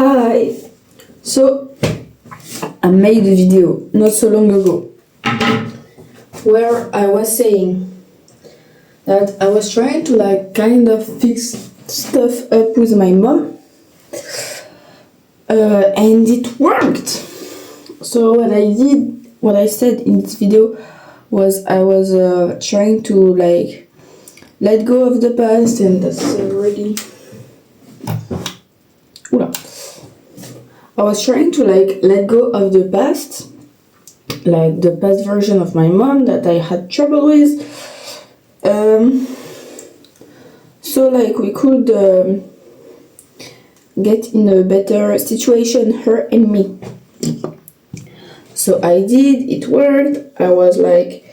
Hi! So, I made a video not so long ago where I was saying that I was trying to kind of fix stuff up with my mom and it worked. So what I said in this video was I was trying to let go of the past, and that's really I was trying to let go of the past, like the past version of my mom that I had trouble with. So we could get in a better situation, her and me. So I did, it worked. I was like,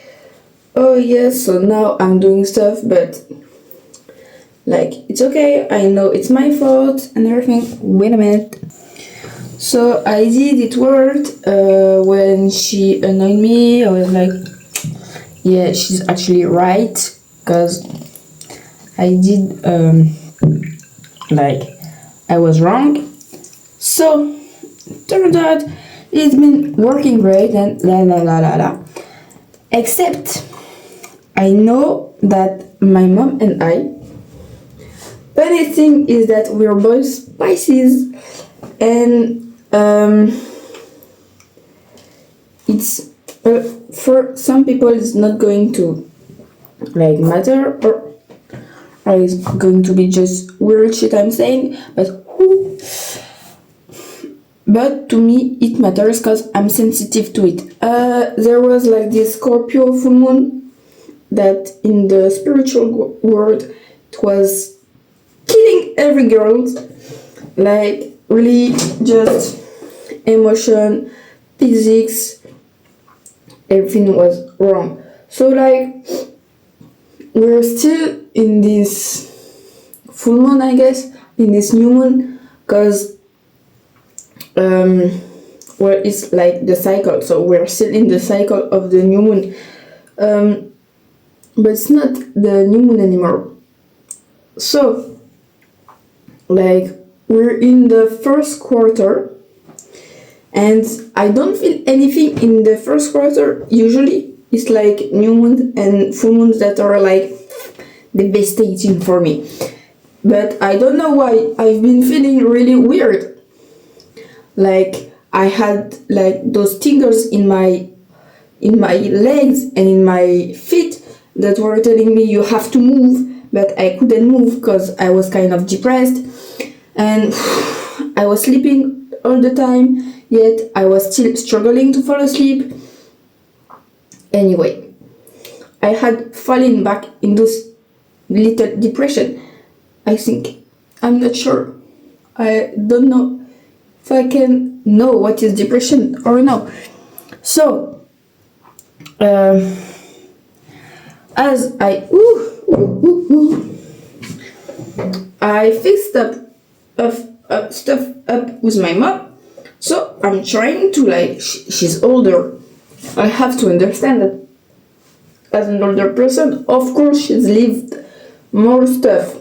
oh yes, so now I'm doing stuff, but it's okay, I know it's my fault and everything. Wait a minute. So I did, it worked. When she annoyed me, I was like, yeah, she's actually right, because I did, I was wrong. So, turned out it's been working great and la la la la la. Except, I know that my mom and I, funny thing is that we're both Pisces, and it's for some people it's not going to matter, or it's going to be just weird shit I'm saying, but to me it matters because I'm sensitive to it. There was this Scorpio full moon that in the spiritual world it was killing every girl, really just emotion, physics, everything was wrong. So we're still in this full moon, I guess, in this new moon, because it's the cycle, so we're still in the cycle of the new moon, but it's not the new moon anymore. So we're in the first quarter, and I don't feel anything in the first quarter. Usually it's new moon and full moons that are devastating for me, but I don't know why I've been feeling really weird. I had those tingles in my legs and in my feet that were telling me you have to move, but I couldn't move because I was kind of depressed, and I was sleeping all the time, yet I was still struggling to fall asleep. Anyway, I had fallen back in this little depression, I think. I'm not sure. I don't know if I can know what is depression or no. So, as I fixed stuff up with my mom, so I'm trying to she's older. I have to understand that as an older person, of course she's lived more stuff.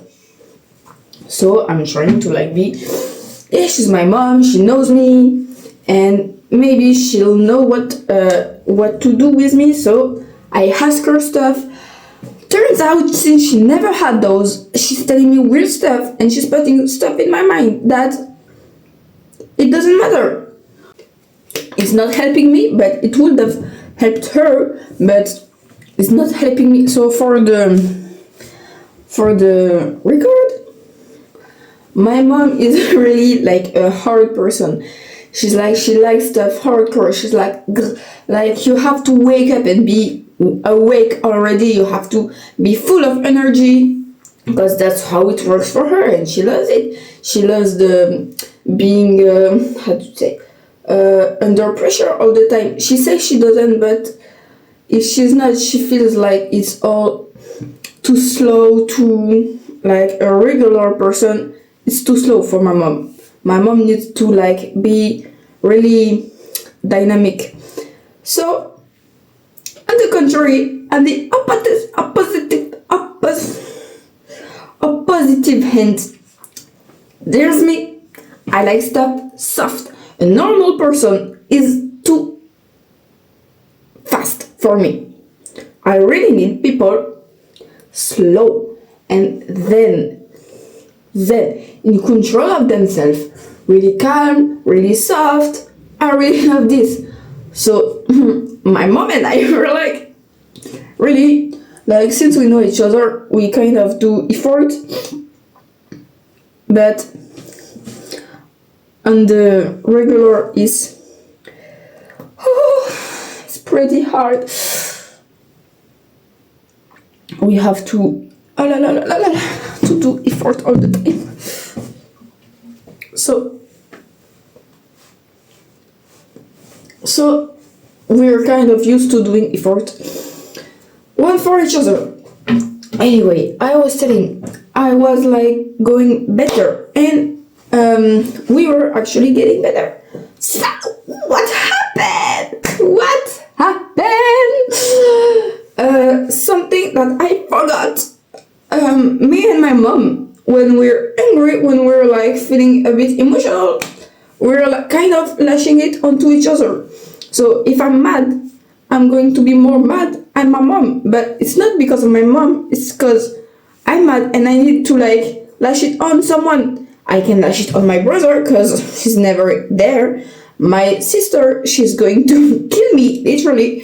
So I'm trying to yeah, she's my mom, she knows me, and maybe she'll know what to do with me. So I ask her stuff. Turns out, since she never had those, she's telling me weird stuff, and she's putting stuff in my mind that it doesn't matter. It's not helping me, but it would have helped her, but it's not helping me. So for the record, my mom is really a hard person. She's she likes stuff hardcore. She's you have to wake up and be awake already. You have to be full of energy, because that's how it works for her, and she loves it. She loves the being under pressure all the time. She says she doesn't, but if she's not, she feels like it's all too slow, to a regular person. It's too slow for my mom. My mom needs to be really dynamic. So, on the contrary, and the oppositive hand, there's me. I like stuff soft. A normal person is too fast for me. I really need people slow and then in control of themselves, really calm, really soft. I really love this. So my mom and I were like, really, like, since we know each other, we kind of do effort, but on the regular is it's pretty hard. We have to to do effort all the time. So we're kind of used to doing effort one for each other. Anyway, I was telling, I was like going better, and we were actually getting better. So what happened? What happened? Something that I forgot. Me and my mom, when we're angry, when we're like feeling a bit emotional, we're like kind of lashing it onto each other. So if I'm mad, I'm going to be more mad at my mom. But it's not because of my mom, it's because I'm mad and I need to like lash it on someone. I can lash it on my brother because she's never there. My sister, she's going to kill me, literally.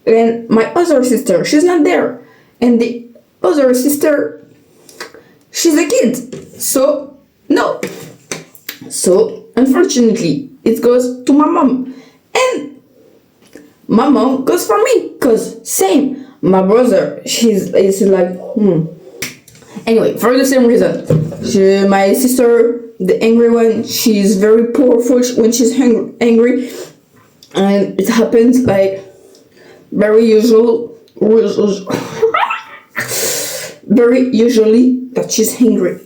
And my other sister, she's not there. And the other sister, she's a kid. So, no. So, unfortunately, it goes to my mom. And my mom goes for me. Because, same. My brother, is like, Anyway, for the same reason. My sister, the angry one, she's very powerful when she's angry. And it happens like very usually that she's angry.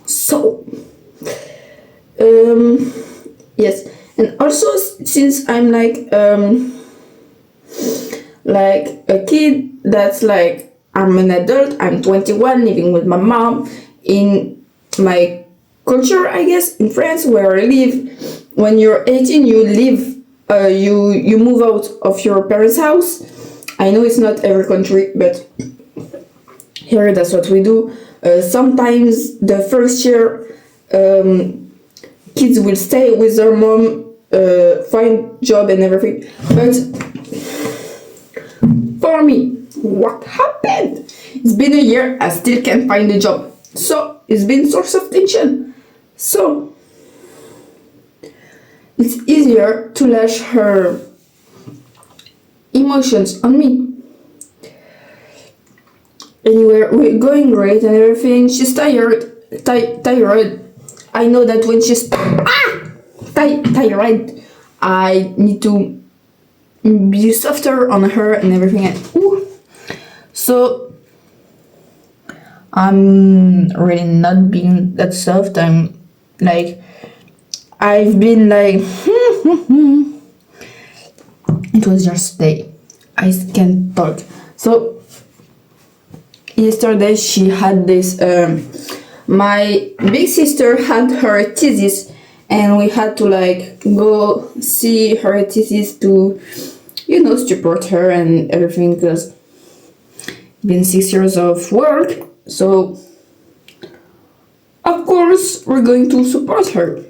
So, yes. And also, since I'm like a kid that's like, I'm an adult, I'm 21, living with my mom. In my culture, I guess, in France, where I live, when you're 18, you leave, you move out of your parents' house. I know it's not every country, but here that's what we do. Sometimes the first year, kids will stay with their mom, find job and everything. But for me, what happened? It's been a year, I still can't find a job. So it's been source of tension. So it's easier to lash her emotions on me. Anyway, we're going great and everything. She's tired. I know that when she's tired, I need to be softer on her and everything. So I'm really not being that soft. I've been like it was yesterday. I can't talk. So yesterday she had this my big sister had her thesis, and we had to like go see her thesis to support her and everything, because been 6 years of work, so of course we're going to support her.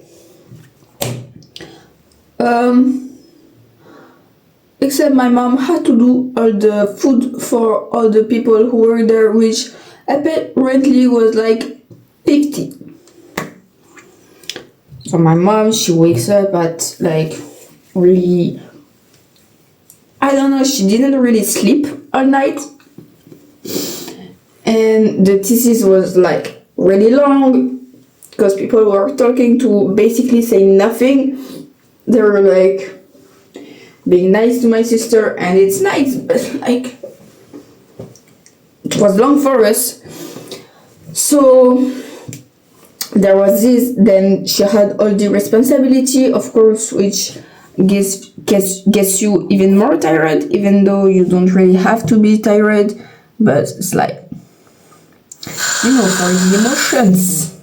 Except my mom had to do all the food for all the people who were there, which apparently was like 50. So my mom, she wakes up at like really, I don't know, she didn't really sleep all night. And the thesis was like really long because people were talking to basically say nothing. They were like being nice to my sister, and it's nice, but like it was long for us. So there was this, then she had all the responsibility, of course, which gets you even more tired, even though you don't really have to be tired, but it's like, for the emotions.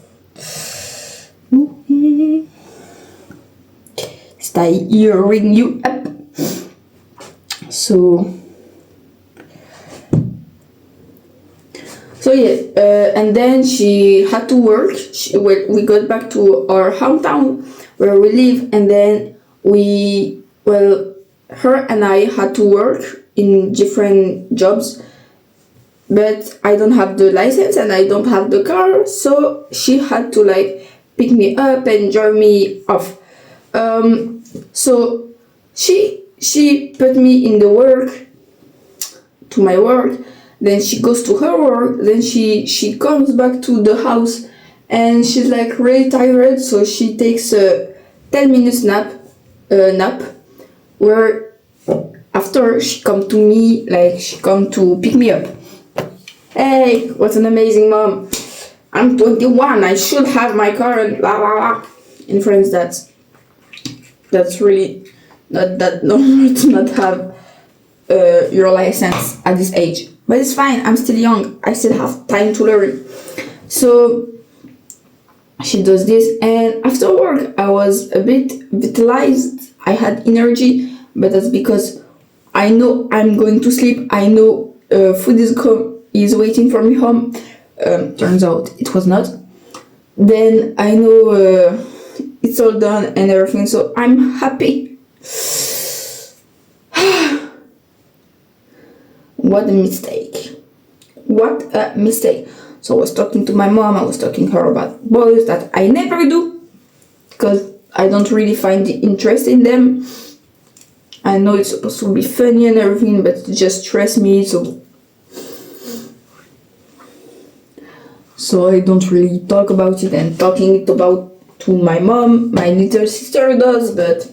stirring you up. So yeah, and then she had to work. We got back to our hometown where we live, and then her and I had to work in different jobs, but I don't have the license and I don't have the car, so she had to like pick me up and drop me off. So she put me in the work, to my work, then she goes to her work, then she comes back to the house and she's like really tired, so she takes a 10 minutes nap, where after she come to me, like she come to pick me up. Hey, what an amazing mom. I'm 21, I should have my car and blah blah blah. In France, that's really not that normal to not have your license at this age. But it's fine, I'm still young, I still have time to learn. So she does this, and after work I was a bit vitalized, I had energy, but that's because I know I'm going to sleep, I know food is waiting for me home. Turns out it was not. Then I know it's all done and everything, so I'm happy. What a mistake. What a mistake. So I was talking to my mom, I was talking to her about boys that I never do, because I don't really find the interest in them. I know it's supposed to be funny and everything, but it just stresses me, so I don't really talk about it, and talking it about to my mom, my little sister does, but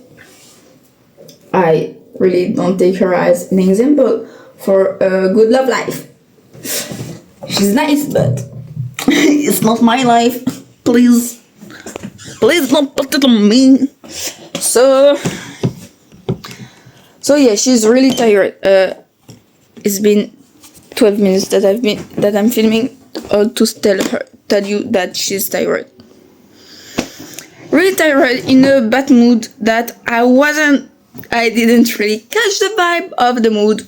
I really don't take her as an example for a good love life. She's nice, but it's not my life. Please don't put it on me. So yeah, she's really tired. It's been 12 minutes that I'm filming to tell you that she's tired. Really tired, in a bad mood that I didn't really catch the vibe of the mood.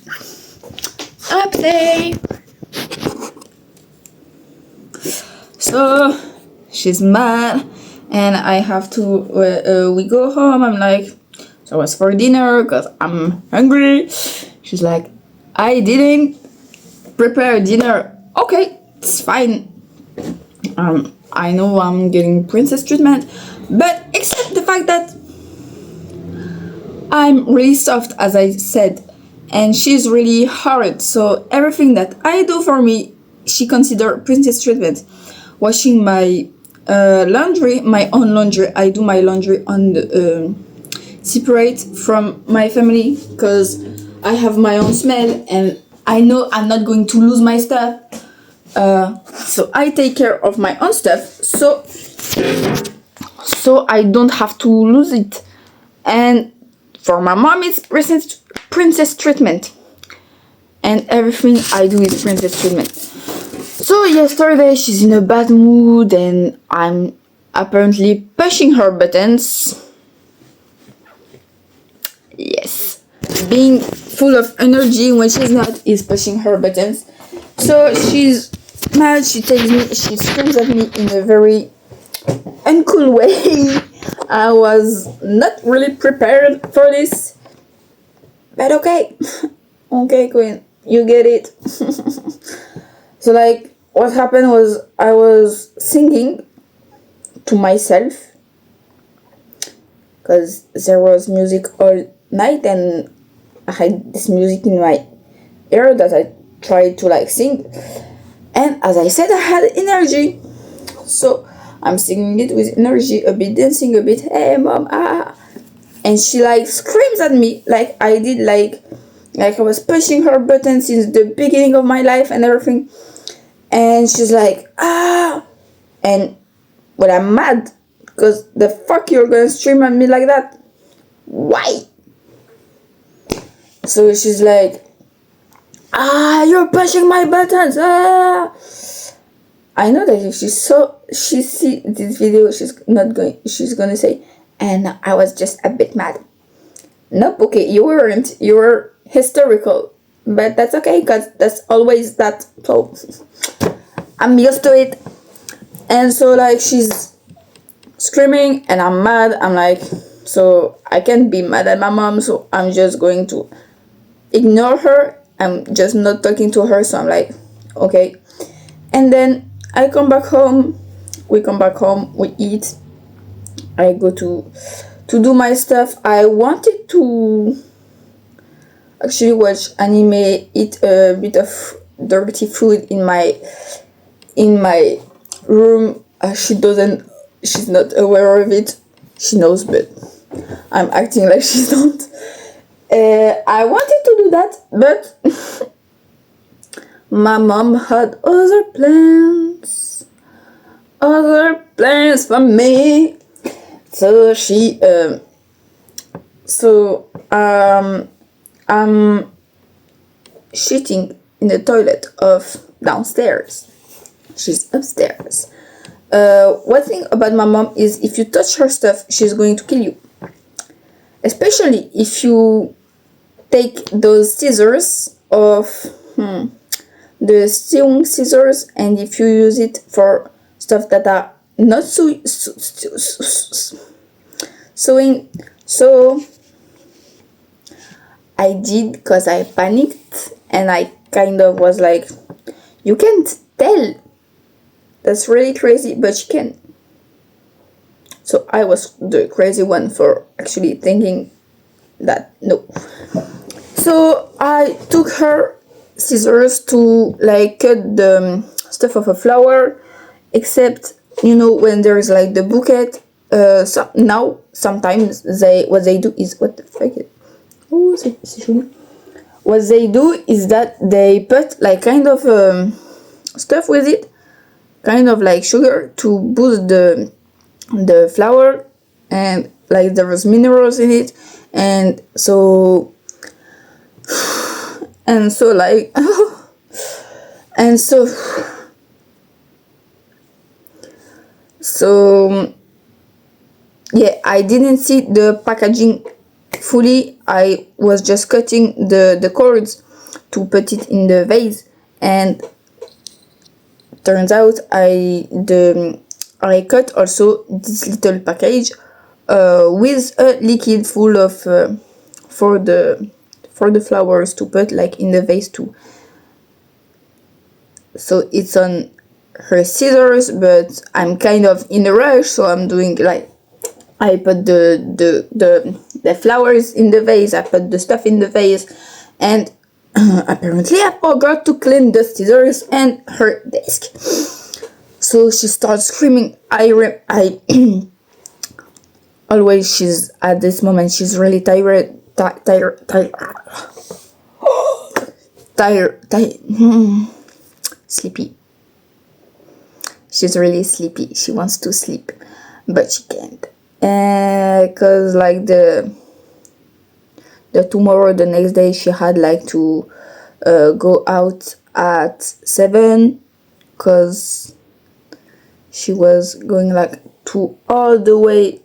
Update. So she's mad, and I have to. We go home. I'm like, so what's for dinner? Cause I'm hungry. She's like, I didn't prepare dinner. Okay, it's fine. I know I'm getting princess treatment, but except the fact that I'm really soft, as I said, and she's really hard, so everything that I do for me, she considers princess treatment. Washing my laundry, my own laundry, I do my laundry on the separate from my family, because I have my own smell and I know I'm not going to lose my stuff, so I take care of my own stuff, so I don't have to lose it. And for my mom, it's princess treatment, and everything I do is princess treatment. So yesterday she's in a bad mood, and I'm apparently pushing her buttons. Yes, being full of energy when she's not is pushing her buttons. So she's mad, she screams at me in a very uncool way. I was not really prepared for this, but okay. Okay, Queen, you get it. So like, what happened was I was singing to myself, because there was music all night, and I had this music in my ear that I tried to like sing, and as I said, I had energy, so I'm singing it with energy, a bit dancing, a bit, hey mom, and she like screams at me like I did, like I was pushing her button since the beginning of my life and everything, and she's like, and well, I'm mad, because the fuck you're gonna scream at me like that? Why? So she's like, you're pushing my buttons, I know that if she see this video, she's gonna say, and I was just a bit mad. Nope, okay, you weren't. You were hysterical. But that's okay, because that's always that. So I'm used to it. And so, like, she's screaming, and I'm mad. I'm like, so I can't be mad at my mom, so I'm just going to ignore her. I'm just not talking to her, so I'm like, okay. And then I come back home. We come back home. We eat. I go to do my stuff. I wanted to actually watch anime, eat a bit of dirty food in my room. She's not aware of it. She knows, but I'm acting like she don't. I wanted to do that, but my mom had other plans for me. So I'm shitting in the toilet of downstairs. She's upstairs. One thing about my mom is if you touch her stuff, she's going to kill you. Especially if you take those scissors of the sewing scissors, and if you use it for stuff that are not sewing. So I did, because I panicked, and I kind of was like, you can't tell. That's really crazy, but you can. So I was the crazy one for actually thinking that no. So I took her scissors to like cut the stuff of a flower, except when there's like the bouquet. So now sometimes what they do is what the fuck. What they do is that they put like kind of stuff with it, kind of like sugar, to boost the flower, and like there was minerals in it, and so like and so yeah, I didn't see the packaging fully. I was just cutting the cords to put it in the vase, and turns out I cut also this little package with a liquid full of for the flowers to put like in the vase too. So it's on her scissors, but I'm kind of in a rush, so I'm doing like, I put the flowers in the vase, I put the stuff in the vase, and apparently I forgot to clean the scissors and her desk. So she starts screaming. I always, she's at this moment, she's really tired, sleepy. She's really sleepy. She wants to sleep, but she can't. Cause like the tomorrow, the next day, she had like to go out at 7, cause she was going like to all the way,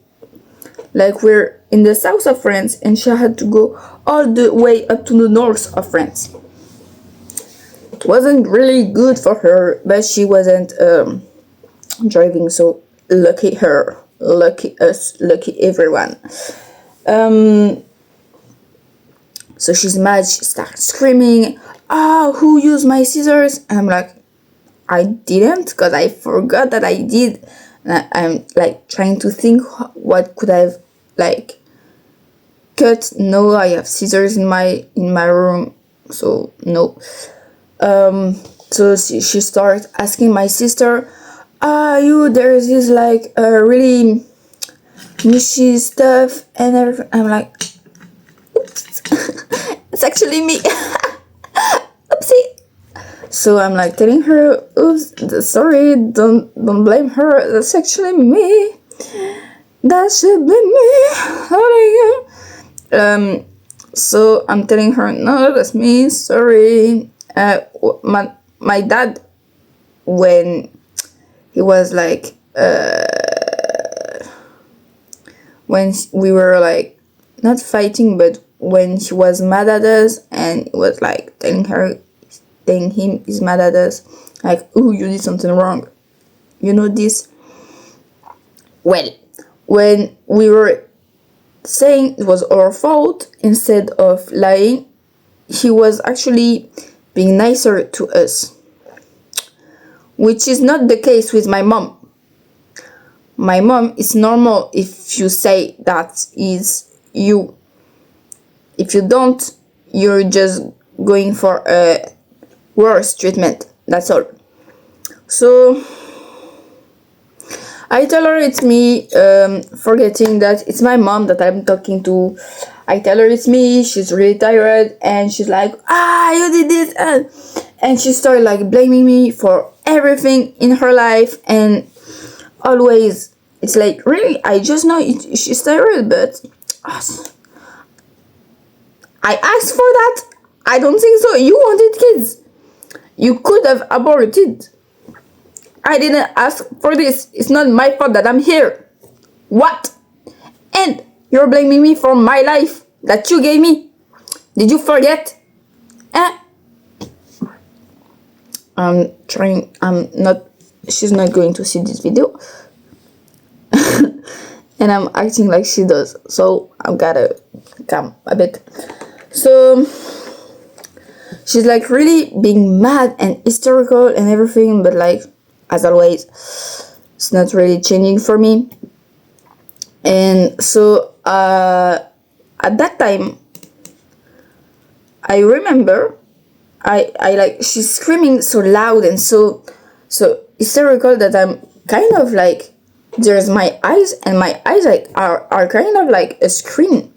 like we're in the south of France, and she had to go all the way up to the north of France. It wasn't really good for her, but she wasn't driving, so lucky her, lucky us, lucky everyone. So she's mad. She starts screaming, "Oh, who used my scissors?" And I'm like, I didn't, because I forgot that I did. And I'm like trying to think what could I've like cut. No, I have scissors in my room, so no. So she started asking my sister, there's this like really mushy stuff and everything. I'm like, oops, it's actually me. Oopsie. So I'm like telling her, oops, sorry, don't blame her, that's actually me. That should be me. How are you? So I'm telling her, no, that's me, sorry. My dad, when he was like when we were like not fighting, but when she was mad at us and it was like telling him he's mad at us, like, oh, you did something wrong, you know this. Well, when we were saying it was our fault instead of lying, he was actually being nicer to us, which is not the case with my mom. My mom, it's normal if you say that is you. If you don't, you're just going for a worse treatment. That's all. So I tell her it's me, forgetting that it's my mom that I'm talking to. I tell her it's me, she's really tired, and she's like, you did this, and she started like blaming me for everything in her life, and always, it's like, really, I just know she's tired, but I asked for that? I don't think so. You wanted kids. You could have aborted. I didn't ask for this. It's not my fault that I'm here. What? And you're blaming me for my life that you gave me. Did you forget? She's not going to see this video. And I'm acting like she does. So I've gotta calm a bit. So she's like really being mad and hysterical and everything, but like, as always, it's not really changing for me. And so at that time, I remember I like, she's screaming so loud and so hysterical that I'm kind of like, there's my eyes, and my eyes like are kind of like a screen.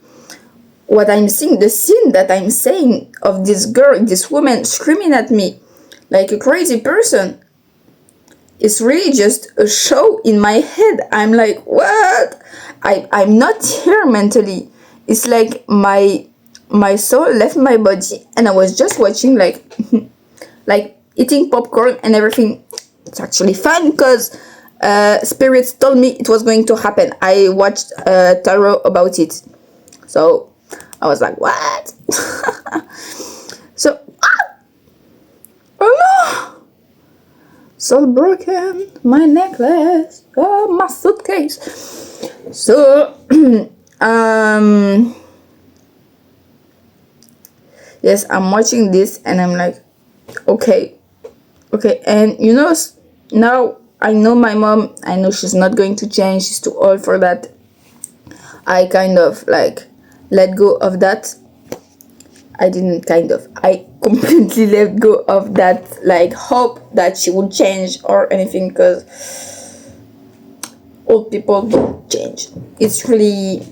What I'm seeing, the scene that I'm saying of this girl, this woman screaming at me like a crazy person, it's really just a show in my head. I'm like, what? I'm not here mentally. It's like my soul left my body, and I was just watching like like eating popcorn and everything. It's actually fun because spirits told me it was going to happen. I watched tarot about it, so I was like, what? So oh no, so broken, my necklace, my suitcase. So yes, I'm watching this and I'm like, okay, and you know, now I know my mom, I know she's not going to change, she's too old for that. I kind of like let go of that. I completely let go of that like hope that she would change or anything, because old people don't change. It's really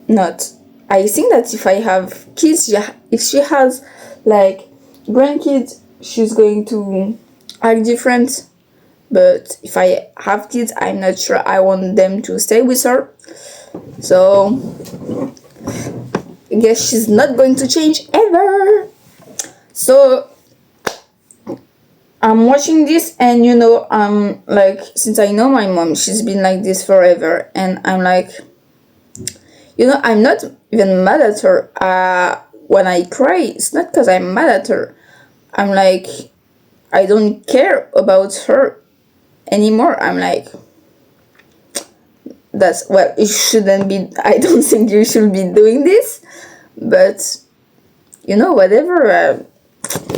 not. I think that if I have kids, if she has like grandkids, she's going to act different. But if I have kids, I'm not sure I want them to stay with her. So I guess she's not going to change ever. So I'm watching this, and you know, like, since I know my mom, she's been like this forever, and I'm like, you know, I'm not even mad at her. When I cry, it's not because I'm mad at her. I'm like, I don't care about her anymore. I'm like, that's, well, it shouldn't be, I don't think you should be doing this, but you know, whatever,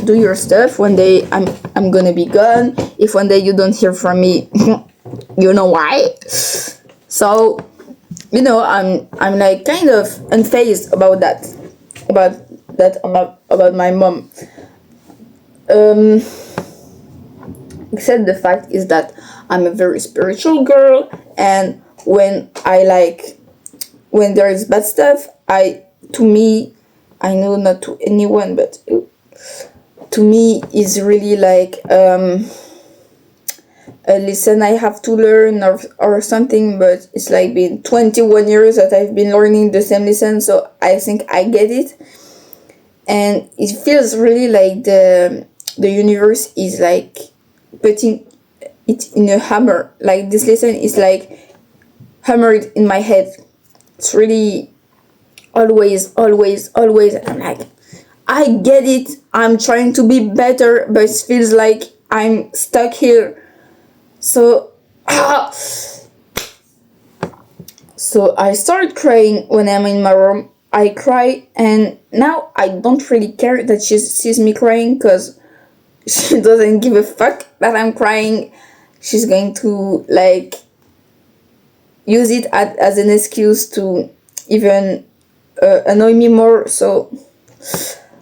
do your stuff. One day I'm gonna be gone. If one day you don't hear from me, you know why. So, you know, I'm like kind of unfazed about that, about my mom. Except the fact is that I'm a very spiritual girl, and when there is bad stuff, to me, I know not to anyone, but to me is really like a lesson I have to learn or something, but it's like been 21 years that I've been learning the same lesson, so I think I get it. And it feels really like the universe is like putting it in a hammer. Like, this lesson is like hammered in my head. It's really always. I'm like, I get it. I'm trying to be better, but it feels like I'm stuck here. So, so I started crying when I'm in my room. I cry, and now I don't really care that she sees me crying, because she doesn't give a fuck that I'm crying. She's going to like use it as an excuse to even annoy me more. So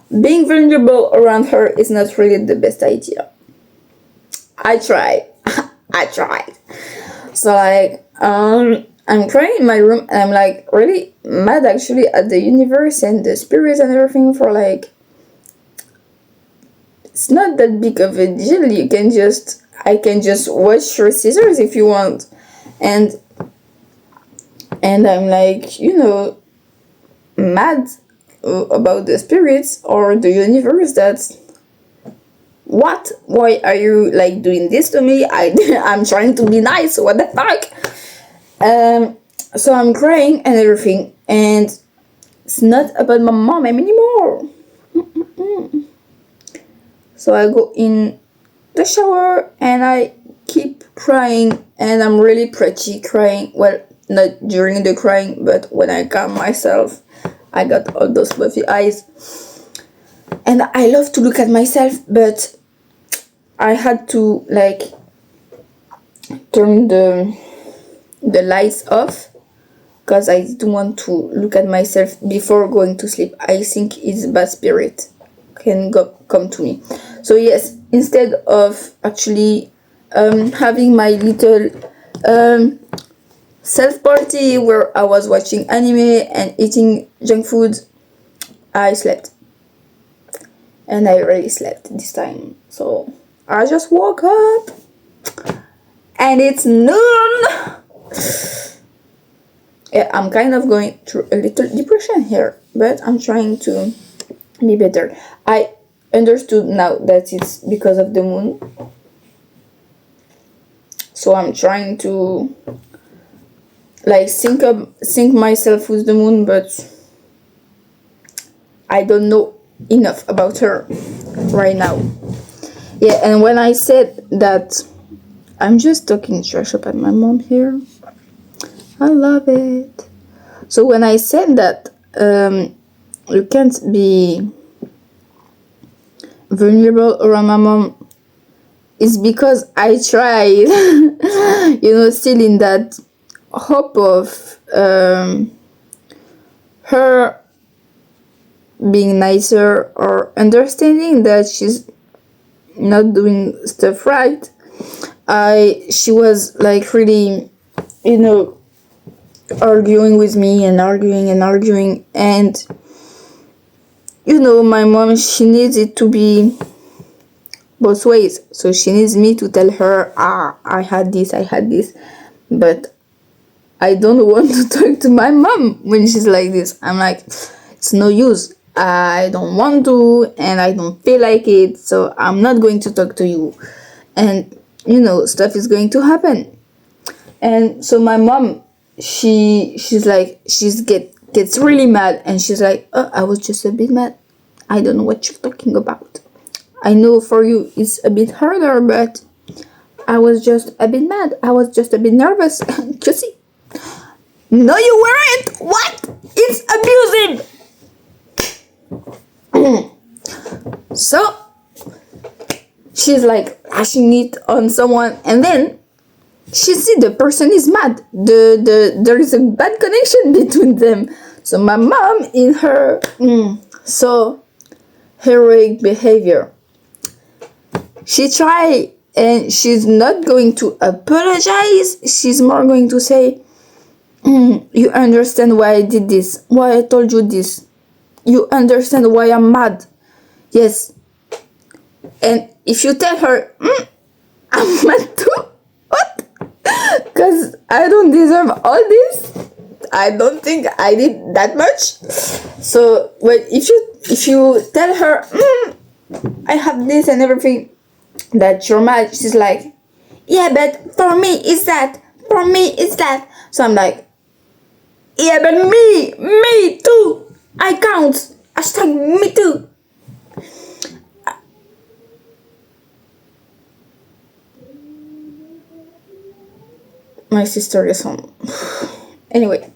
being vulnerable around her is not really the best idea. I tried. I tried. So like I'm crying in my room, and I'm like really mad actually at the universe and the spirits and everything for like, it's not that big of a deal. I can just watch your scissors if you want. And I'm like, mad about the spirits or the universe that, why are you like doing this to me? I'm trying to be nice, what the fuck? So I'm crying and everything, and it's not about my mom anymore. So I go in the shower and I keep crying, and I'm really pretty crying. Well, not during the crying, but when I calm myself, I got all those puffy eyes. And I love to look at myself, but I had to like turn the lights off, because I didn't want to look at myself before going to sleep. I think it's bad spirit can come to me. So yes, instead of actually having my little self party where I was watching anime and eating junk food, I slept. And I really slept this time. So I just woke up and it's noon. Yeah, I'm kind of going through a little depression here, but I'm trying to be better. I understood now that it's because of the moon. So I'm trying to like sync myself with the moon, but I don't know enough about her right now. Yeah, and when I said that, I'm just talking trash about my mom here. I love it. So when I said that you can't be vulnerable around my mom, it's because I tried. Still in that hope of her being nicer or understanding that she's not doing stuff right. She was like really, arguing with me and arguing, and my mom, she needs it to be both ways. So she needs me to tell her, I had this, but I don't want to talk to my mom when she's like this. I'm like, it's no use. I don't want to, and I don't feel like it, so I'm not going to talk to you. And stuff is going to happen. And so my mom, she's like, gets really mad, and she's like, oh, I was just a bit mad. I don't know what you're talking about. I know for you it's a bit harder, but I was just a bit mad. I was just a bit nervous. You see? No, you weren't. What? It's abusive. So she's like lashing it on someone, and then she see the person is mad. There is a bad connection between them. So my mom, in her so heroic behavior, she try, and she's not going to apologize. She's more going to say, you understand why I did this, why I told you this. You understand why I'm mad. Yes. And if you tell her, I'm mad too, what? Because I don't deserve all this. I don't think I did that much. So, well, if you tell her, I have this and everything, that you're mad, she's like, yeah, but for me it's that. For me it's that. So I'm like, yeah, but me too. I count. Hashtag me too. My sister is home. Anyway,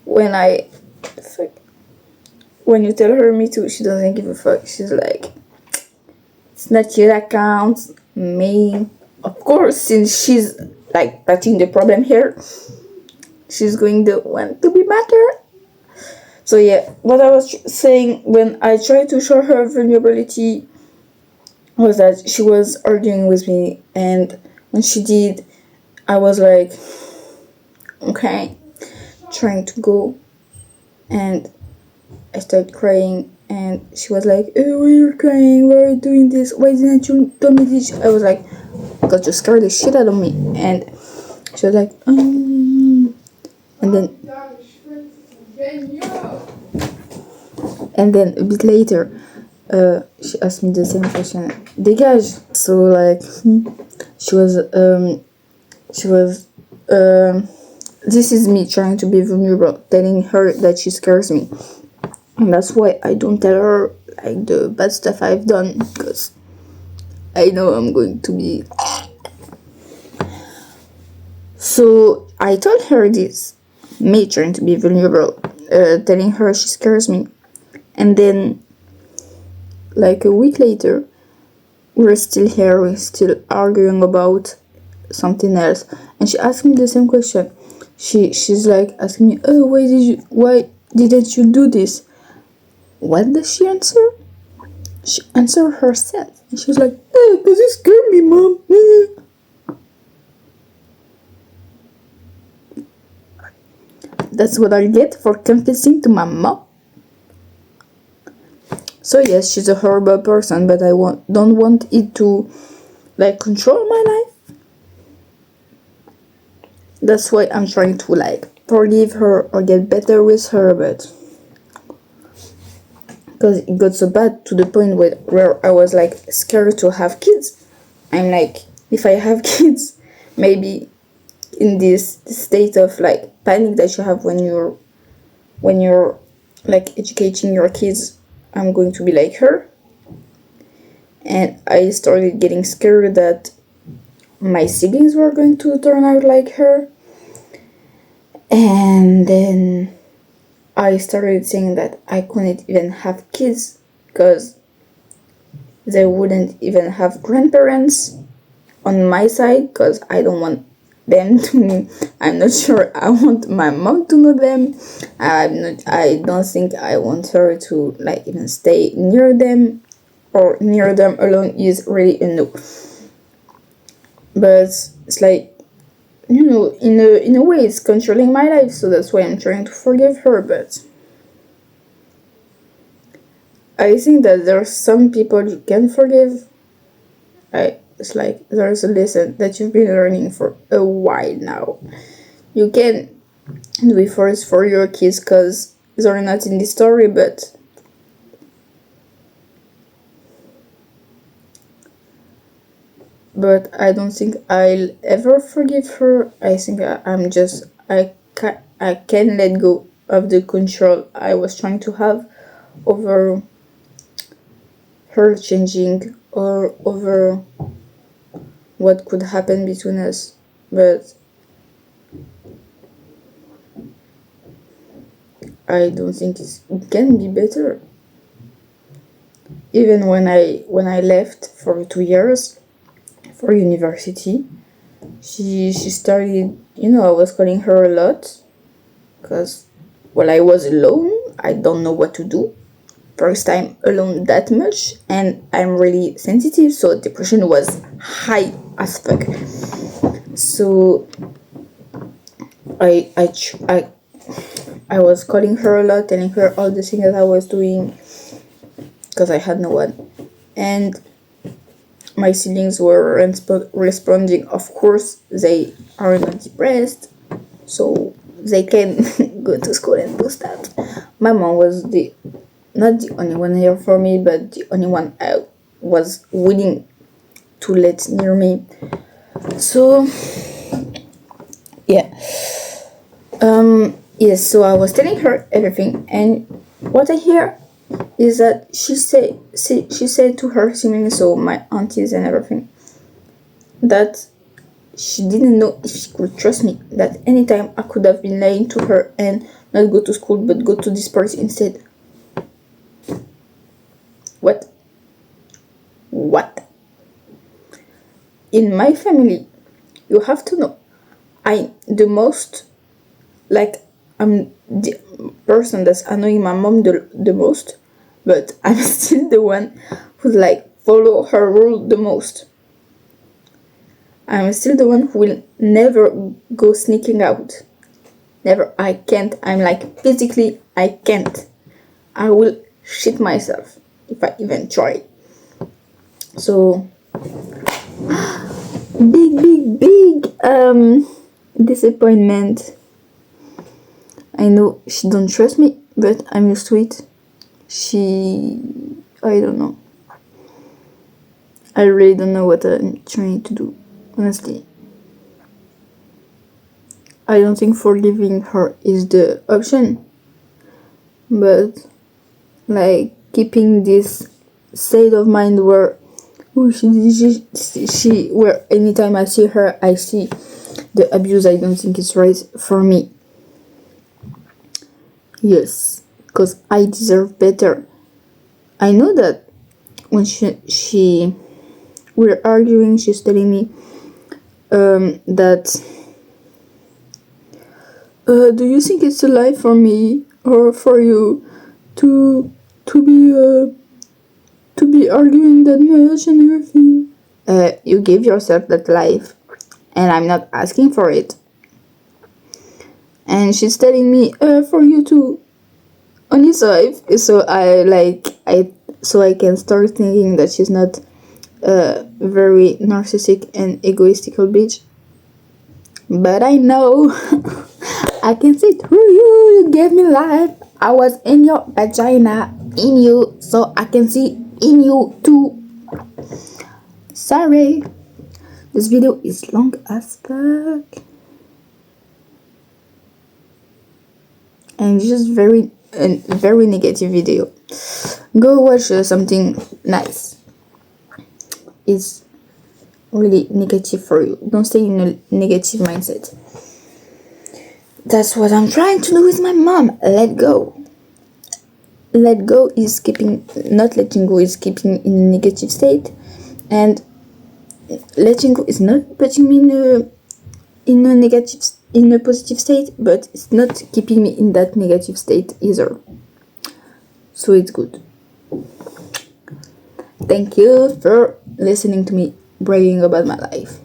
when you tell her me too, she doesn't give a fuck. She's like, it's not you that counts, me. Of course, since she's like touching the problem here, she's going to want to be better. So yeah, what I was saying when I tried to show her vulnerability was that she was arguing with me, and when she did, I was like, okay, trying to go, and I started crying, and she was like, oh, why are you crying? Why are you doing this? Why didn't you tell me this? I was like, because you scared the shit out of me. And she was like, and then a bit later, she asked me the same question. Dégage. So like, she was, this is me trying to be vulnerable, telling her that she scares me. And that's why I don't tell her like the bad stuff I've done, because I know I'm going to be. So I told her this, me trying to be vulnerable, telling her she scares me. And then, like a week later, we're still here, we're still arguing about something else. And she asked me the same question. She's like asking me, oh, why didn't you do this? What does she answer? She answered herself. And she was like, oh, because you scared me, Mom. That's what I get for confessing to my mom. So yes, she's a horrible person, but I don't want it to like control my life. That's why I'm trying to like forgive her or get better with her, but because it got so bad to the point where I was like scared to have kids. I'm like, if I have kids, maybe in this state of like panic that you have when you're like educating your kids, I'm going to be like her. And I started getting scared that my siblings were going to turn out like her. And then I started saying that I couldn't even have kids because they wouldn't even have grandparents on my side, because I don't want them to. I'm not sure I want my mom to know them. I don't think I want her to like even stay near them, or near them alone is really a no. But it's like, you know, in a way it's controlling my life, so that's why I'm trying to forgive her. But I think that there are some people you can forgive. It's like there's a lesson that you've been learning for a while now. You can do it first for your kids because they're not in the story, but I don't think I'll ever forgive her. I think I can let go of the control I was trying to have over her changing or over what could happen between us. But I don't think it can be better. Even when I left for 2 years for university, she started, you know, I was calling her a lot because I was alone. I don't know what to do. First time alone that much, and I'm really sensitive, so depression was high as fuck. So I was calling her a lot, telling her all the things that I was doing because I had no one, and my siblings were responding. Of course, they are not depressed, so they can go to school and do stuff. My mom was not the only one here for me, but the only one I was willing to let near me. So Yeah. Yes, so I was telling her everything, and what I hear is that she said to her siblings, so my aunties and everything, that she didn't know if she could trust me, that anytime I could have been lying to her and not go to school but go to this party instead. What? In my family, you have to know, I'm the person that's annoying my mom the most, but I'm still the one who follow her rule the most. I'm still the one who will never go sneaking out. Never. I can't. I'm physically, I can't. I will shit myself if I even try. So big disappointment. I know she don't trust me, but I'm used to it. I don't know. I really don't know what I'm trying to do, honestly. I don't think forgiving her is the option, but keeping this state of mind where where anytime I see her, I see the abuse. I don't think it's right for me. Yes, because I deserve better. I know that when we're arguing, she's telling me that do you think it's a lie for me or for you to be arguing that much and everything? You give yourself that life, and I'm not asking for it. And she's telling me, for you too. Only so I can start thinking that she's not a very narcissistic and egoistical bitch. But I know I can see through you. You gave me life. I was in your vagina, in you, so I can see in you too. Sorry. This video is long as fuck. And just very negative video. Go watch something nice. It's really negative for you. Don't stay in a negative mindset. That's what I'm trying to do with my mom. Let go. Let go is keeping, not letting go is keeping in a negative state, and letting go is not putting me in a positive state, but it's not keeping me in that negative state either. So it's good. Thank you for listening to me bragging about my life.